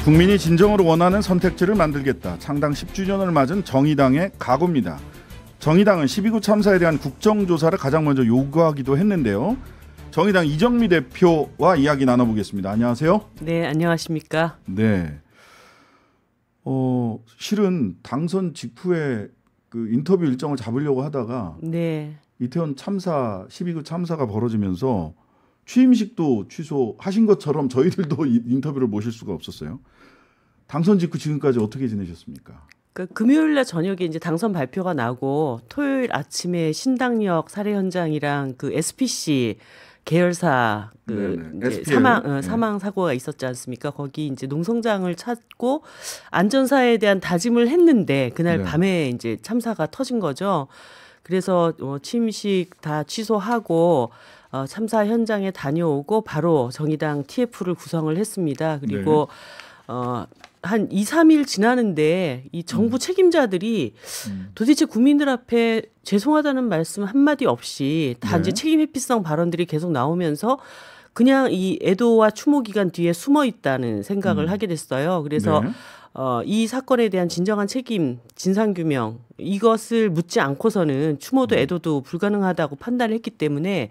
국민이 진정으로 원하는 선택지를 만들겠다. 창당 10주년을 맞은 정의당의 각오입니다. 정의당은 12구 참사에 대한 국정조사를 가장 먼저 요구하기도 했는데요. 정의당 이정미 대표와 이야기 나눠보겠습니다. 안녕하세요. 네, 안녕하십니까. 네. 실은 당선 직후에 그 인터뷰 일정을 잡으려고 하다가 네. 이태원 참사, 12구 참사가 벌어지면서 취임식도 취소하신 것처럼 저희들도 인터뷰를 모실 수가 없었어요. 당선 직후 지금까지 어떻게 지내셨습니까? 금요일 날 저녁에 이제 당선 발표가 나고 토요일 아침에 신당역 살해 현장이랑 그 SPC 계열사 이제 사망 사고가 있었지 않습니까? 거기 이제 농성장을 찾고 안전사에 대한 다짐을 했는데 그날 밤에 이제 참사가 터진 거죠. 그래서 취임식 다 취소하고 참사 현장에 다녀오고 바로 정의당 TF를 구성을 했습니다. 그리고 한 2, 3일 지나는데 이 정부 책임자들이 도대체 국민들 앞에 죄송하다는 말씀 한마디 없이 다 이제 책임 회피성 발언들이 계속 나오면서 그냥 이 애도와 추모 기간 뒤에 숨어 있다는 생각을 하게 됐어요. 그래서 이 사건에 대한 진정한 책임, 진상규명 이것을 묻지 않고서는 추모도 애도도 불가능하다고 판단을 했기 때문에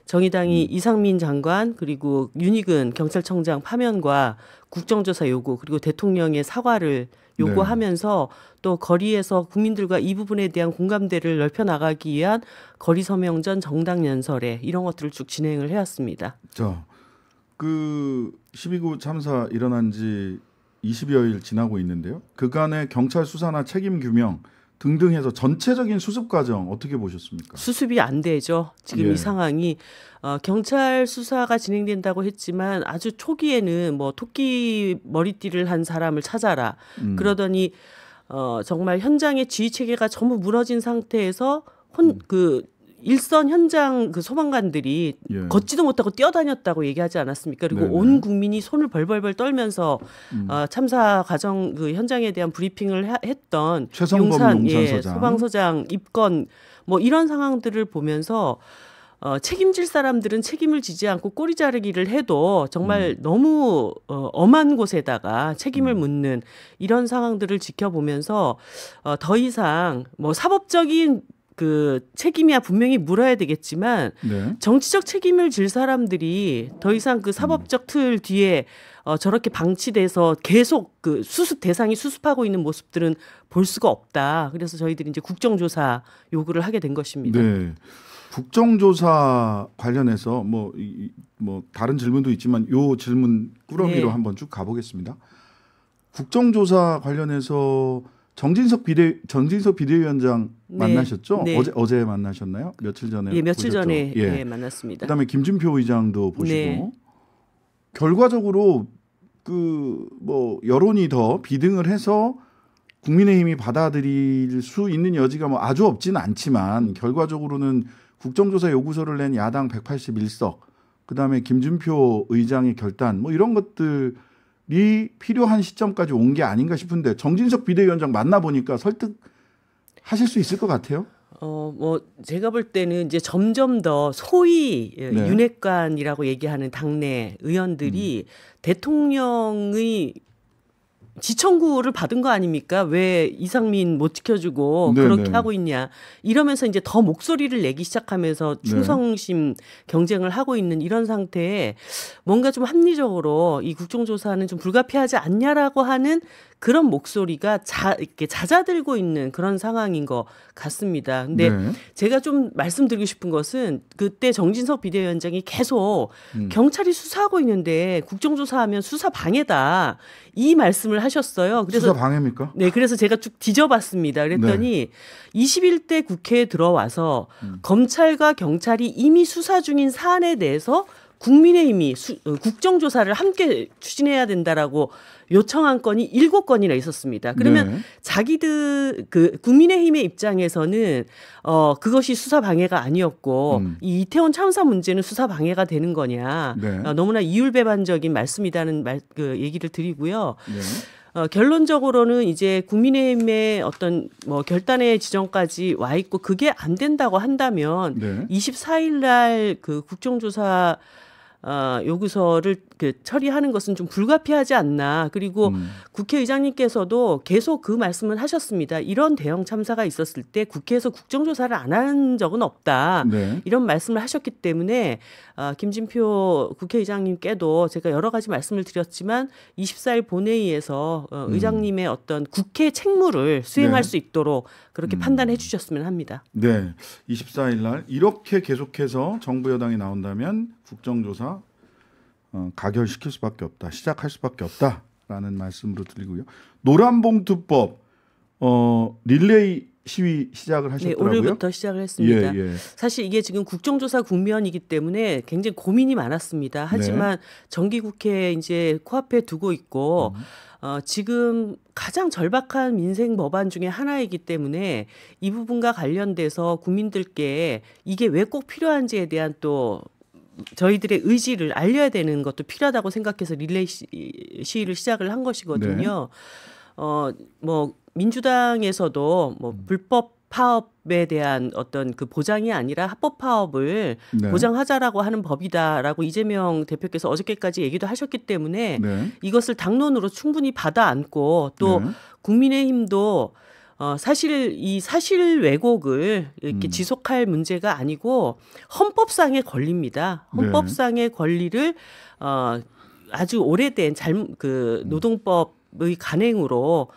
정의당이 이상민 장관 그리고 윤익은 경찰청장 파면과 국정조사 요구 그리고 대통령의 사과를 요구하면서 또 거리에서 국민들과 이 부분에 대한 공감대를 넓혀 나가기 위한 거리 서명전 정당 연설회 이런 것들을 쭉 진행을 해왔습니다. 자, 그 12구 참사 일어난 지 20여일 지나고 있는데요. 그간의 경찰 수사나 책임 규명 등등 해서 전체적인 수습 과정 어떻게 보셨습니까? 수습이 안 되죠. 지금 이 상황이 경찰 수사가 진행된다고 했지만 아주 초기에는 뭐 토끼 머리띠를 한 사람을 찾아라. 그러더니 정말 현장의 지휘 체계가 전부 무너진 상태에서 일선 현장 그 소방관들이 걷지도 못하고 뛰어다녔다고 얘기하지 않았습니까? 그리고 온 국민이 손을 벌벌벌 떨면서 참사 과정 그 현장에 대한 브리핑을 했던 최성범 용산서장, 소방서장 입건 뭐 이런 상황들을 보면서 책임질 사람들은 책임을 지지 않고 꼬리 자르기를 해도 정말 너무 엄한 곳에다가 책임을 묻는 이런 상황들을 지켜보면서 더 이상 뭐 사법적인 그 책임이야 분명히 물어야 되겠지만 정치적 책임을 질 사람들이 더 이상 그 사법적 틀 뒤에 저렇게 방치돼서 계속 그 수습 대상이 수습하고 있는 모습들은 볼 수가 없다. 그래서 저희들이 이제 국정조사 요구를 하게 된 것입니다. 네. 국정조사 관련해서 뭐 다른 질문도 있지만 요 질문 꾸러미로 한번 쭉 가보겠습니다. 국정조사 관련해서 정진석 비대위원장 만나셨죠? 어제 만나셨나요? 며칠 전에 며칠 보셨죠? 전에 만났습니다. 그다음에 김준표 의장도 보시고 결과적으로 그 뭐 여론이 더 비등을 해서 국민의힘이 받아들일 수 있는 여지가 뭐 아주 없지는 않지만 결과적으로는 국정조사 요구서를 낸 야당 181석, 그다음에 김준표 의장의 결단 뭐 이런 것들이 필요한 시점까지 온 게 아닌가 싶은데 정진석 비대위원장 만나보니까 설득하실 수 있을 것 같아요? 뭐 제가 볼 때는 이제 점점 더 소위 윤핵관이라고 얘기하는 당내 의원들이 대통령의 지청구를 받은 거 아닙니까? 왜 이상민 못 지켜주고 그렇게 하고 있냐. 이러면서 이제 더 목소리를 내기 시작하면서 충성심 경쟁을 하고 있는 이런 상태에 뭔가 좀 합리적으로 이 국정조사는 좀 불가피하지 않냐라고 하는 그런 목소리가 이렇게 잦아들고 있는 그런 상황인 것 같습니다. 근데 제가 좀 말씀드리고 싶은 것은 그때 정진석 비대위원장이 계속 경찰이 수사하고 있는데 국정조사하면 수사 방해다 이 말씀을 하셨어요. 그래서 수사 방해입니까? 네, 그래서 제가 쭉 뒤져봤습니다. 그랬더니 21대 국회에 들어와서 검찰과 경찰이 이미 수사 중인 사안에 대해서 국민의힘이 국정조사를 함께 추진해야 된다라고 요청한 건이 7건이나 있었습니다. 그러면 자기들 국민의힘의 입장에서는 그것이 수사 방해가 아니었고 이 이태원 참사 문제는 수사 방해가 되는 거냐. 너무나 이율배반적인 말씀이라는 그 얘기를 드리고요. 결론적으로는 이제 국민의힘의 어떤 뭐 결단의 지점까지 와 있고 그게 안 된다고 한다면 24일 날 그 국정조사 요구서를 그 처리하는 것은 좀 불가피하지 않나. 그리고 국회의장님께서도 계속 그 말씀을 하셨습니다. 이런 대형 참사가 있었을 때 국회에서 국정조사를 안 한 적은 없다. 네. 이런 말씀을 하셨기 때문에 김진표 국회의장님께도 제가 여러 가지 말씀을 드렸지만 24일 본회의에서 의장님의 어떤 국회 책무를 수행할 네. 수 있도록 그렇게 판단해 주셨으면 합니다. 네. 24일 날 이렇게 계속해서 정부 여당이 나온다면 국정조사 가결시킬 수밖에 없다. 시작할 수밖에 없다라는 말씀으로 드리고요. 노란봉투법 릴레이 시위 시작을 하셨더라고요. 네, 올해부터 시작을 했습니다. 예, 예. 사실 이게 지금 국정조사 국면이기 때문에 굉장히 고민이 많았습니다. 하지만 정기국회에 이제 코앞에 두고 있고 지금 가장 절박한 민생 법안 중에 하나이기 때문에 이 부분과 관련돼서 국민들께 이게 왜 꼭 필요한지에 대한 또 저희들의 의지를 알려야 되는 것도 필요하다고 생각해서 릴레이 시위를 시작을 한 것이거든요. 뭐 민주당에서도 뭐 불법 파업에 대한 어떤 그 보장이 아니라 합법 파업을 네. 보장하자라고 하는 법이다라고 이재명 대표께서 어저께까지 얘기도 하셨기 때문에 네. 이것을 당론으로 충분히 받아 안고 또 네. 국민의힘도 사실 이 사실 왜곡을 이렇게 지속할 문제가 아니고 헌법상의 권리입니다. 헌법상의 권리를 아주 오래된 그 노동법의 간행으로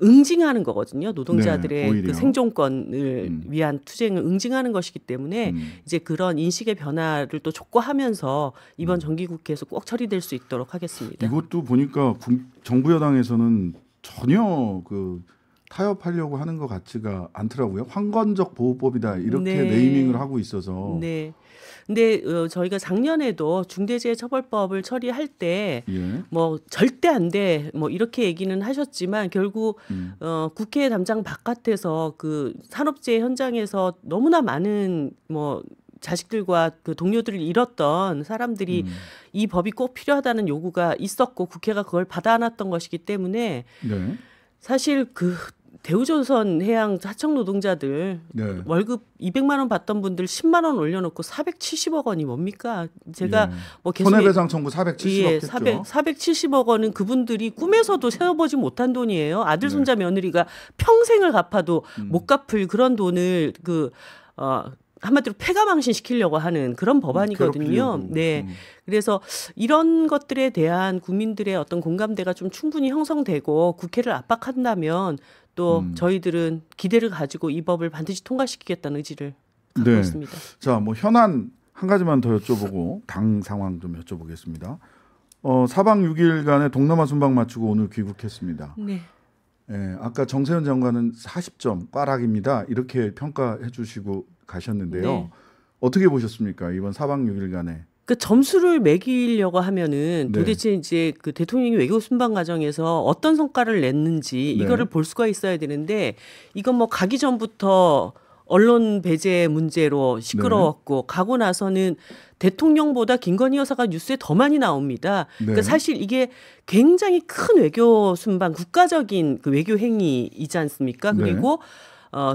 응징하는 거거든요. 노동자들의 네, 그 생존권을 위한 투쟁을 응징하는 것이기 때문에 이제 그런 인식의 변화를 또 촉구하면서 이번 정기국회에서 꼭 처리될 수 있도록 하겠습니다. 이것도 보니까 정부 여당에서는 전혀 그 타협하려고 하는 것 같지가 않더라고요. 황건적 보호법이다 이렇게 네. 네이밍을 하고 있어서. 네. 근데 저희가 작년에도 중대재해처벌법을 처리할 때 뭐 절대 안 돼 뭐 이렇게 얘기는 하셨지만 결국 국회 담장 바깥에서 그 산업재해 현장에서 너무나 많은 뭐 자식들과 그 동료들을 잃었던 사람들이 이 법이 꼭 필요하다는 요구가 있었고 국회가 그걸 받아안았던 것이기 때문에 네. 사실 그 대우조선 해양 하청 노동자들 네. 월급 200만 원 받던 분들 10만 원 올려놓고 470억 원이 뭡니까? 제가 뭐 계속 손해배상 청구 470억 했죠. 470억 원은 그분들이 꿈에서도 세어보지 못한 돈이에요. 아들 손자 며느리가 평생을 갚아도 못 갚을 그런 돈을 한마디로 패가망신 시키려고 하는 그런 법안이거든요. 네. 그래서 이런 것들에 대한 국민들의 어떤 공감대가 좀 충분히 형성되고 국회를 압박한다면 또 저희들은 기대를 가지고 이 법을 반드시 통과시키겠다는 의지를 갖고 있습니다. 자, 뭐 현안 한 가지만 더 여쭤보고 당 상황 좀 여쭤보겠습니다. 4박 6일간의 동남아 순방 마치고 오늘 귀국했습니다. 네. 예, 아까 정세현 장관은 40점 꽈락입니다. 이렇게 평가해 주시고 가셨는데요. 네. 어떻게 보셨습니까? 이번 4박 6일간에. 그 점수를 매기려고 하면은 네. 도대체 이제 그 대통령이 외교 순방 과정에서 어떤 성과를 냈는지 이거를 볼 수가 있어야 되는데 이건 뭐 가기 전부터 언론 배제 문제로 시끄러웠고 가고 나서는 대통령보다 김건희 여사가 뉴스에 더 많이 나옵니다. 그러니까 사실 이게 굉장히 큰 외교 순방, 국가적인 그 외교 행위이지 않습니까? 그리고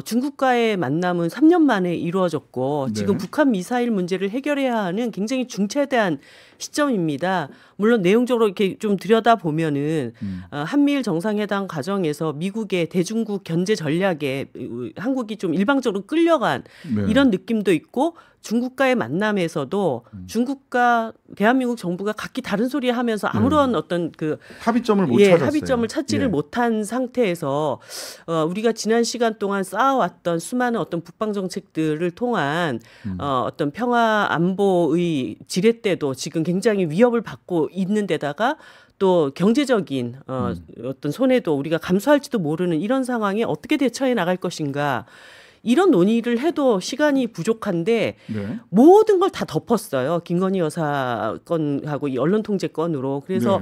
중국과의 만남은 3년 만에 이루어졌고 지금 북한 미사일 문제를 해결해야 하는 굉장히 중차대한 시점입니다. 물론 내용적으로 이렇게 좀 들여다보면은 한미일 정상회담 과정에서 미국의 대중국 견제 전략에 한국이 좀 일방적으로 끌려간 이런 느낌도 있고 중국과의 만남에서도 중국과 대한민국 정부가 각기 다른 소리 하면서 아무런 어떤 그 합의점을 못 찾았어요. 합의점을 찾지를 못한 상태에서 우리가 지난 시간 동안 쌓아왔던 수많은 어떤 북방 정책들을 통한 어떤 평화 안보의 지렛대도 지금 굉장히 위협을 받고 있는 데다가 또 경제적인 어떤 손해도 우리가 감수할지도 모르는 이런 상황에 어떻게 대처해 나갈 것인가. 이런 논의를 해도 시간이 부족한데 모든 걸 다 덮었어요. 김건희 여사 건하고 이 언론 통제 건으로. 그래서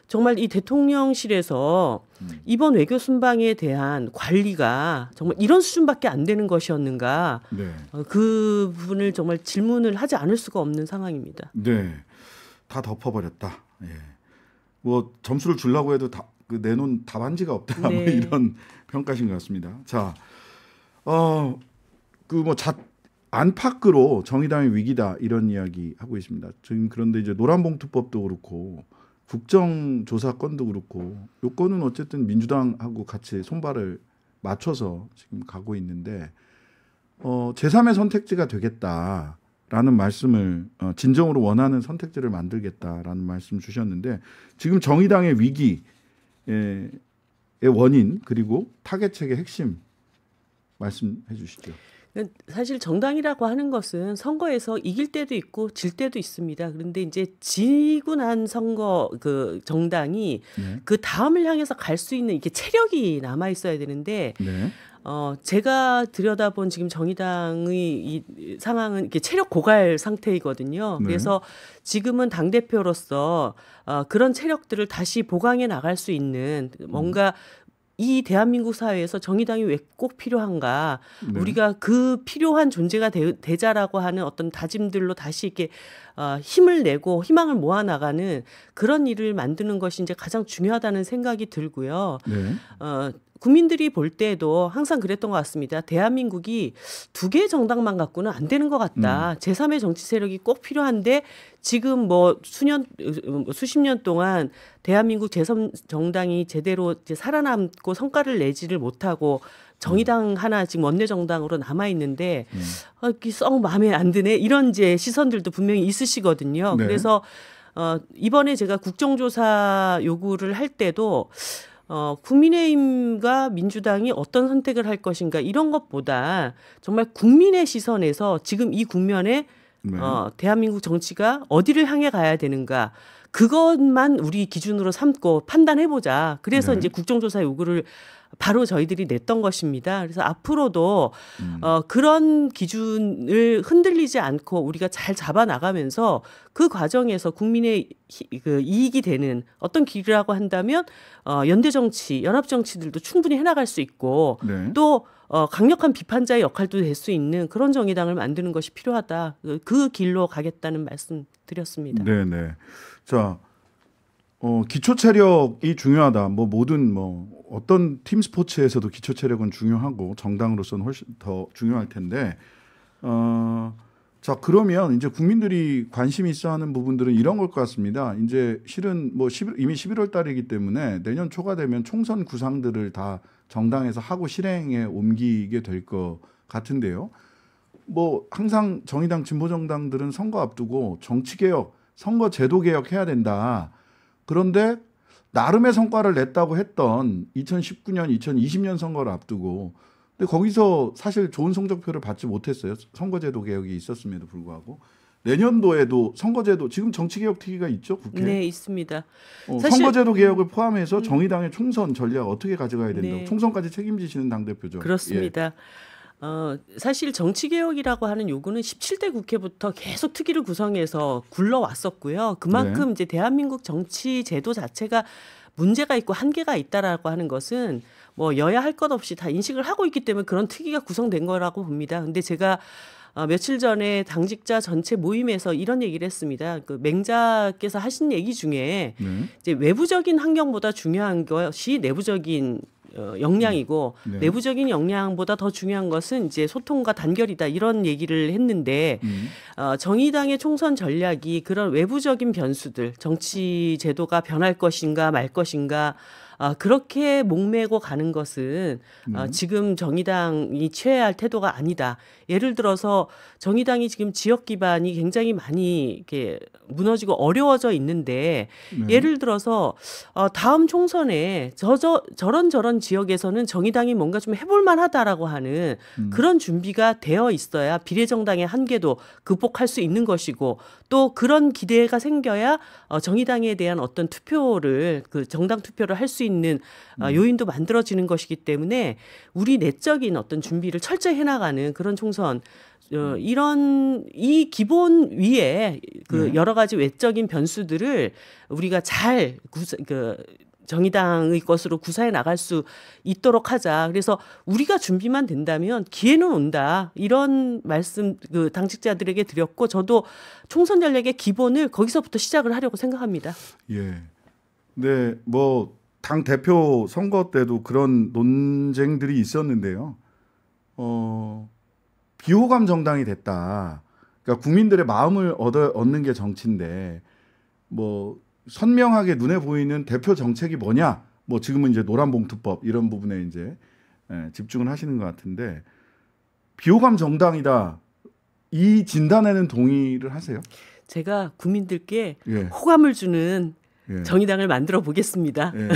정말 이 대통령실에서 이번 외교 순방에 대한 관리가 정말 이런 수준밖에 안 되는 것이었는가. 그 부분을 정말 질문을 하지 않을 수가 없는 상황입니다. 네. 다 덮어버렸다. 예. 뭐 점수를 주려고 해도 그 내놓은 답안지가 없다. 뭐 이런 평가신 것 같습니다. 자. 그 뭐 안팎으로 정의당의 위기다 이런 이야기 하고 있습니다. 지금 그런데 이제 노란봉투법도 그렇고 국정조사건도 그렇고 요건은 어쨌든 민주당하고 같이 손발을 맞춰서 지금 가고 있는데 제3의 선택지가 되겠다라는 말씀을 진정으로 원하는 선택지를 만들겠다라는 말씀 주셨는데 지금 정의당의 위기의 원인 그리고 타겟책의 핵심 말씀해 주시죠. 사실 정당이라고 하는 것은 선거에서 이길 때도 있고 질 때도 있습니다. 그런데 이제 지고 난 선거 그 정당이 네. 그 다음을 향해서 갈 수 있는 이게 체력이 남아 있어야 되는데 네. 제가 들여다본 지금 정의당의 이 상황은 이렇게 체력 고갈 상태이거든요. 네. 그래서 지금은 당대표로서 그런 체력들을 다시 보강해 나갈 수 있는 뭔가 이 대한민국 사회에서 정의당이 왜 꼭 필요한가? 네. 우리가 그 필요한 존재가 되자라고 하는 어떤 다짐들로 다시 이렇게 힘을 내고 희망을 모아 나가는 그런 일을 만드는 것이 이제 가장 중요하다는 생각이 들고요. 네. 국민들이 볼 때도 항상 그랬던 것 같습니다. 대한민국이 두 개의 정당만 갖고는 안 되는 것 같다. 제3의 정치 세력이 꼭 필요한데 지금 뭐 수십 년 동안 대한민국 제3정당이 제대로 이제 살아남고 성과를 내지를 못하고 정의당 하나 지금 원내정당으로 남아 있는데 썩 마음에 안 드네 이런 이제 시선들도 분명히 있으시거든요. 네. 그래서 이번에 제가 국정조사 요구를 할 때도 국민의힘과 민주당이 어떤 선택을 할 것인가 이런 것보다 정말 국민의 시선에서 지금 이 국면에 네. 대한민국 정치가 어디를 향해 가야 되는가 그것만 우리 기준으로 삼고 판단해보자. 그래서 네. 이제 국정조사 요구를 바로 저희들이 냈던 것입니다. 그래서 앞으로도 그런 기준을 흔들리지 않고 우리가 잘 잡아 나가면서 그 과정에서 국민의 그 이익이 되는 어떤 길이라고 한다면 연대 정치, 연합 정치들도 충분히 해나갈 수 있고 네. 또 강력한 비판자의 역할도 될 수 있는 그런 정의당을 만드는 것이 필요하다. 그 길로 가겠다는 말씀 드렸습니다. 네네. 자, 기초 체력이 중요하다. 뭐 모든 뭐 어떤 팀 스포츠에서도 기초 체력은 중요하고 정당으로서는 훨씬 더 중요할 텐데, 자 그러면 이제 국민들이 관심이 있어하는 부분들은 이런 걸 것 같습니다. 이제 실은 뭐 이미 11월 달이기 때문에 내년 초가 되면 총선 구상들을 다 정당에서 하고 실행에 옮기게 될 것 같은데요. 뭐 항상 정의당 진보정당들은 선거 앞두고 정치개혁, 선거제도 개혁 해야 된다. 그런데 나름의 성과를 냈다고 했던 2019년, 2020년 선거를 앞두고 근데 거기서 사실 좋은 성적표를 받지 못했어요. 선거제도 개혁이 있었음에도 불구하고. 내년도에도 선거제도 지금 정치개혁 특위가 있죠 국회에? 네, 있습니다. 선거제도 개혁을 포함해서 정의당의 총선 전략 어떻게 가져가야 된다고 네. 총선까지 책임지시는 당대표죠. 그렇습니다. 사실 정치개혁이라고 하는 요구는 17대 국회부터 계속 특위를 구성해서 굴러왔었고요. 그만큼 네. 이제 대한민국 정치 제도 자체가 문제가 있고 한계가 있다라고 하는 것은 뭐 여야 할 것 없이 다 인식을 하고 있기 때문에 그런 특위가 구성된 거라고 봅니다. 근데 제가 며칠 전에 당직자 전체 모임에서 이런 얘기를 했습니다. 그 맹자께서 하신 얘기 중에 이제 외부적인 환경보다 중요한 것이 내부적인 역량이고 네. 내부적인 역량보다 더 중요한 것은 이제 소통과 단결이다 이런 얘기를 했는데 정의당의 총선 전략이 그런 외부적인 변수들 정치 제도가 변할 것인가 말 것인가 그렇게 목매고 가는 것은 지금 정의당이 취해야 할 태도가 아니다. 예를 들어서 정의당이 지금 지역 기반이 굉장히 많이 이렇게 무너지고 어려워져 있는데 예를 들어서 다음 총선에 저런 지역에서는 정의당이 뭔가 좀 해볼 만하다라고 하는 그런 준비가 되어 있어야 비례정당의 한계도 극복할 수 있는 것이고 또 그런 기대가 생겨야 정의당에 대한 어떤 투표를 그 정당 투표를 할 수 있는 요인도 만들어지는 것이기 때문에 우리 내적인 어떤 준비를 철저히 해나가는 그런 총선 이런 이 기본 위에 그 여러 가지 외적인 변수들을 우리가 잘 정의당의 것으로 구사해 나갈 수 있도록 하자. 그래서 우리가 준비만 된다면 기회는 온다. 이런 말씀 그 당직자들에게 드렸고 저도 총선 전략의 기본을 거기서부터 시작을 하려고 생각합니다. 예. 네, 뭐 당 대표 선거 때도 그런 논쟁들이 있었는데요. 비호감 정당이 됐다. 그러니까 국민들의 마음을 얻는 게 정치인데 뭐 선명하게 눈에 보이는 대표 정책이 뭐냐? 뭐 지금은 이제 노란봉투법 이런 부분에 이제 집중을 하시는 것 같은데 비호감 정당이다. 이 진단에는 동의를 하세요? 제가 국민들께 예. 호감을 주는 예. 정의당을 만들어 보겠습니다. 예.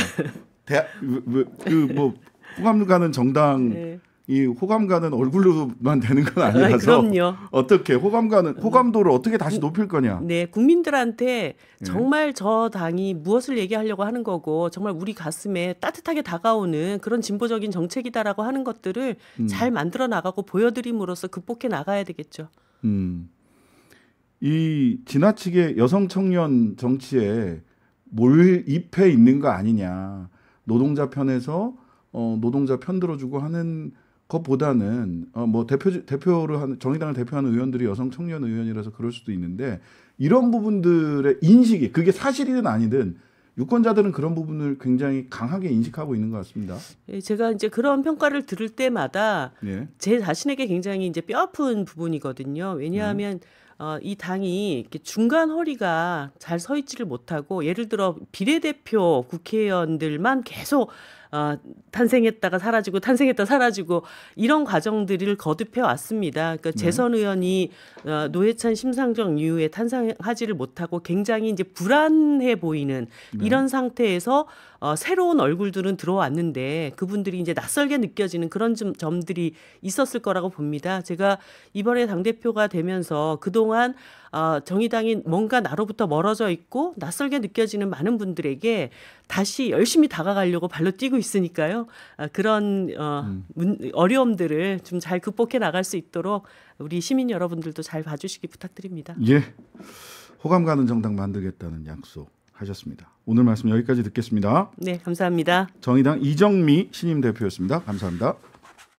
뭐 호감 가는 정당 네. 이 호감 가는 얼굴로만 되는 건 아니라서 그럼요. 어떻게 호감도를 어떻게 다시 높일 거냐? 네, 국민들한테 정말 저 당이 무엇을 얘기하려고 하는 거고 정말 우리 가슴에 따뜻하게 다가오는 그런 진보적인 정책이다라고 하는 것들을 잘 만들어 나가고 보여드림으로써 극복해 나가야 되겠죠. 이 지나치게 여성 청년 정치에 몰입해 있는 거 아니냐? 노동자 편에서 노동자 편 들어주고 하는 것보다는 뭐 대표를 하는 정의당을 대표하는 의원들이 여성 청년 의원이라서 그럴 수도 있는데 이런 부분들의 인식이 그게 사실이든 아니든 유권자들은 그런 부분을 굉장히 강하게 인식하고 있는 것 같습니다. 예, 제가 이제 그런 평가를 들을 때마다 예. 제 자신에게 굉장히 이제 뼈아픈 부분이거든요. 왜냐하면 이 당이 이렇게 중간 허리가 잘 서 있지를 못하고 예를 들어 비례대표 국회의원들만 계속 탄생했다가 사라지고 탄생했다 사라지고 이런 과정들을 거듭해 왔습니다. 그러니까 재선 의원이 노회찬 심상정 이후에 탄생하지를 못하고 굉장히 이제 불안해 보이는 이런 상태에서 새로운 얼굴들은 들어왔는데 그분들이 이제 낯설게 느껴지는 그런 점들이 있었을 거라고 봅니다. 제가 이번에 당대표가 되면서 그동안 정의당이 뭔가 나로부터 멀어져 있고 낯설게 느껴지는 많은 분들에게 다시 열심히 다가가려고 발로 뛰고 있으니까요. 그런 어려움들을 좀 잘 극복해 나갈 수 있도록 우리 시민 여러분들도 잘 봐주시기 부탁드립니다. 예, 호감 가는 정당 만들겠다는 약속 하셨습니다. 오늘 말씀 여기까지 듣겠습니다. 네, 감사합니다. 정의당 이정미 신임 대표였습니다. 감사합니다.